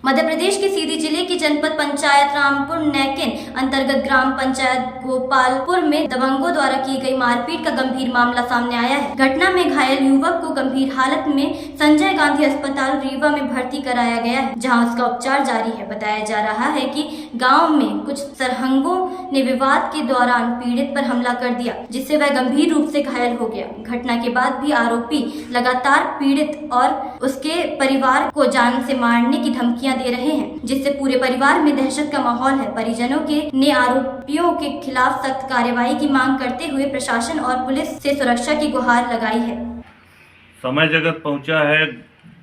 मध्य प्रदेश के सीधी जिले की जनपद पंचायत रामपुर नैकिन अंतर्गत ग्राम पंचायत गोपालपुर में दबंगों द्वारा की गई मारपीट का गंभीर मामला सामने आया है। घटना में घायल युवक को गंभीर हालत में संजय गांधी अस्पताल रीवा में भर्ती कराया गया है, जहां उसका उपचार जारी है। बताया जा रहा है कि गाँव में कुछ सरहंगों ने विवाद के दौरान पीड़ित पर हमला कर दिया, जिससे वह गंभीर रूप से घायल हो गया। घटना के बाद भी आरोपी लगातार पीड़ित और उसके परिवार को जान से मारने की धमकियां दे रहे हैं, जिससे पूरे परिवार में दहशत का माहौल है। परिजनों ने आरोपियों के खिलाफ सख्त कार्रवाई की मांग करते हुए प्रशासन और पुलिस से सुरक्षा की गुहार लगाई है। समय जगत पहुंचा है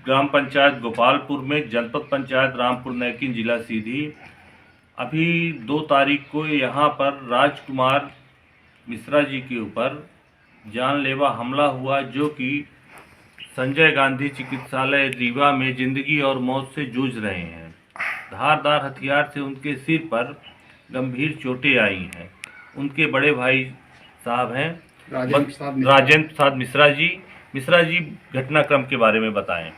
ग्राम पंचायत गोपालपुर में जनपद पंचायत रामपुर नैकिन जिला सीधी। अभी 2 तारीख को यहाँ पर राजकुमार मिश्रा जी के ऊपर जानलेवा हमला हुआ, जो कि संजय गांधी चिकित्सालय रीवा में जिंदगी और मौत से जूझ रहे हैं। धारदार हथियार से उनके सिर पर गंभीर चोटें आई हैं। उनके बड़े भाई साहब हैं राजेंद्र प्रसाद मिश्रा जी घटनाक्रम के बारे में बताएं।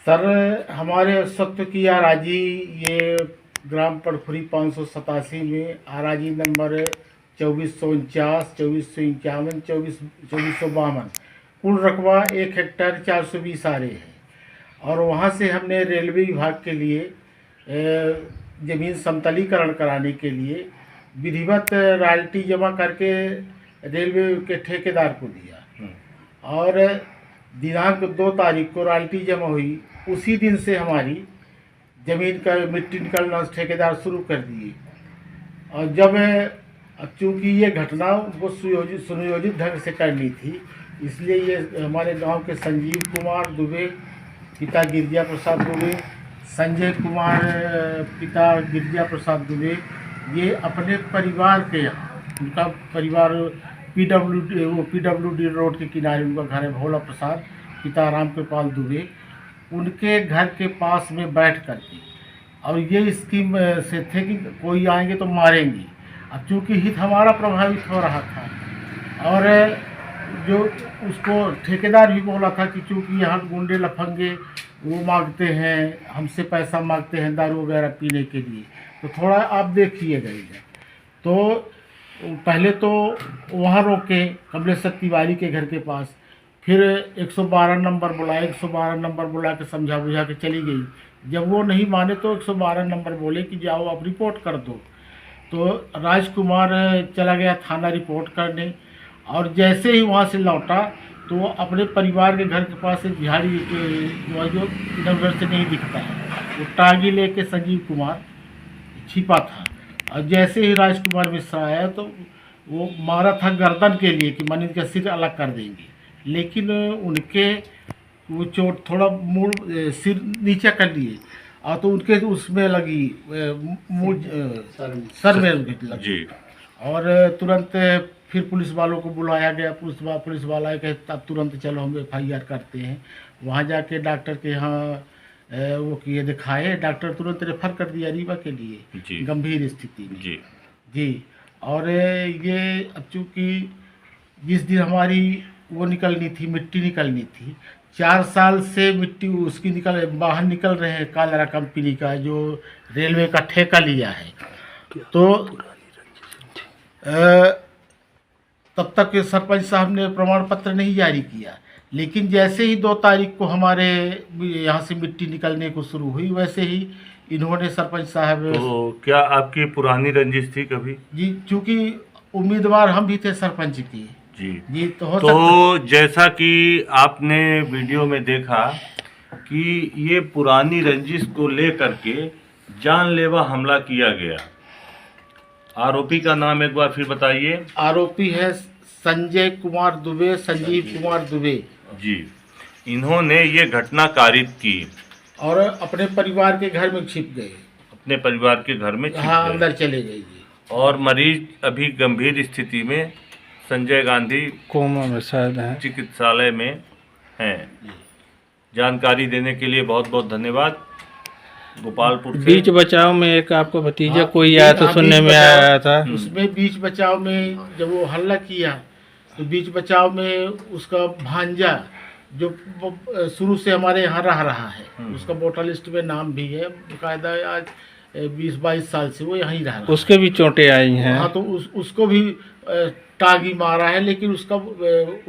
सर, हमारे सत्य की आराजी ये ग्राम पड़फुरी 587 में आराजी नंबर 2449, 2451, 2452 कुल रकबा 1 हेक्टेयर 420 आरे है। और वहाँ से हमने रेलवे विभाग के लिए ज़मीन समतलीकरण कराने के लिए विधिवत रॉयल्टी जमा करके रेलवे के ठेकेदार को दिया और दिनांक 2 तारीख को रॉयल्टी जमा हुई। उसी दिन से हमारी ज़मीन का मिट्टी निकालना ठेकेदार शुरू कर दिए। और जब चूँकि ये घटना उनको सुनियोजित ढंग से करनी थी, इसलिए ये हमारे गांव के संजीव कुमार दुबे पिता गिरजा प्रसाद दुबे, संजय कुमार पिता गिरजा प्रसाद दुबे, ये अपने परिवार के यहाँ, उनका परिवार पीडब्ल्यूडी रोड के किनारे उनका घर है, भोला प्रसाद पिता रामकृपाल दुबे, उनके घर के पास में बैठ करके और ये स्कीम से थे कि कोई आएंगे तो मारेंगे। अब चूँकि हित हमारा प्रभावित हो रहा था और जो उसको ठेकेदार भी बोला था कि चूँकि यहाँ गुंडे लफंगे वो मांगते हैं, हमसे पैसा मांगते हैं दारू वगैरह पीने के लिए, तो थोड़ा आप देखिएगा इधर। तो पहले तो वहाँ रोके कमलेश्वर तिवारी के घर के पास, फिर 112 नंबर बुलाया, 112 नंबर बुला के समझा बुझा के चली गई। जब वो नहीं माने तो 112 नंबर बोले कि जाओ आप रिपोर्ट कर दो। तो राजकुमार चला गया थाना रिपोर्ट करने, और जैसे ही वहाँ से लौटा तो अपने परिवार के घर के पास से झाड़ी जो इधर उधर से नहीं दिखता है, वो टांगी लेके संजीव कुमार छिपा था। और जैसे ही राजकुमार मिश्रा आया तो वो मारा था गर्दन के लिए कि मन इनका सिर अलग कर देंगे, लेकिन उनके वो चोट थोड़ा मूड सिर नीचे कर लिए और तो उनके उसमें लगी सर में लगी। और तुरंत फिर पुलिस वालों को बुलाया गया। पुलिस वाला कहे तब तुरंत चलो हम FIR करते हैं। वहाँ जाके डॉक्टर के यहाँ वो किए दिखाए, डॉक्टर तुरंत रेफर कर दिया रीवा के लिए गंभीर स्थिति में जी। और ये अब चूँकि जिस दिन हमारी वो निकलनी थी, मिट्टी निकलनी थी, 4 साल से मिट्टी उसकी बाहर निकल रहे हैं कालरा कंपनी का, जो रेलवे का ठेका लिया है। तो तब तक सरपंच साहब ने प्रमाण पत्र नहीं जारी किया, लेकिन जैसे ही 2 तारीख को हमारे यहाँ से मिट्टी निकलने को शुरू हुई, वैसे ही इन्होंने सरपंच साहब। तो क्या आपकी पुरानी रंजिश थी कभी? जी, चूँकि उम्मीदवार हम भी थे सरपंच की जी। तो जैसा कि आपने वीडियो में देखा कि ये पुरानी रंजिश को लेकर के जानलेवा हमला किया गया। आरोपी का नाम एक बार फिर बताइए। आरोपी है संजय कुमार दुबे, संजीव कुमार दुबे जी। इन्होंने ये घटना कारित की और अपने परिवार के घर में छिप गए। अपने परिवार के घर में हाँ, अंदर चले गए जी। और मरीज अभी गंभीर स्थिति में संजय गांधी कोमा में शायद है, चिकित्सालय में हैं। जानकारी देने के लिए बहुत बहुत धन्यवाद। गोपालपुर बीच बचाव में एक आपको भतीजा कोई आया तो सुनने में आया था। उसमें बीच बचाव में जब वो हल्ला किया तो बीच बचाव में उसका भांजा जो शुरू से हमारे यहाँ रहा है, उसका वोटर लिस्ट में नाम भी है बाकायदा। आज 20-22 साल से वो यहीं रहा है। उसके भी चोटें आई हैं। हाँ, तो उसको भी टागी मारा है, लेकिन उसका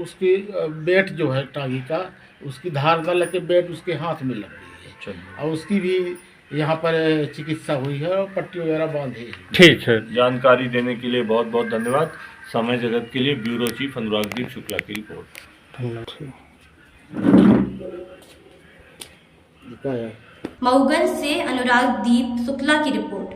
उसकी बेट जो है टागी का, उसकी धार न लग के बेट उसके हाथ में लग गई है और उसकी भी यहाँ पर चिकित्सा हुई है और पट्टी वगैरह बांधी है। ठीक है। जानकारी देने के लिए बहुत बहुत धन्यवाद। समय जगत के लिए ब्यूरो चीफ अनुरागदीप शुक्ला की रिपोर्ट। मऊगंज से अनुराग दीप शुक्ला की रिपोर्ट।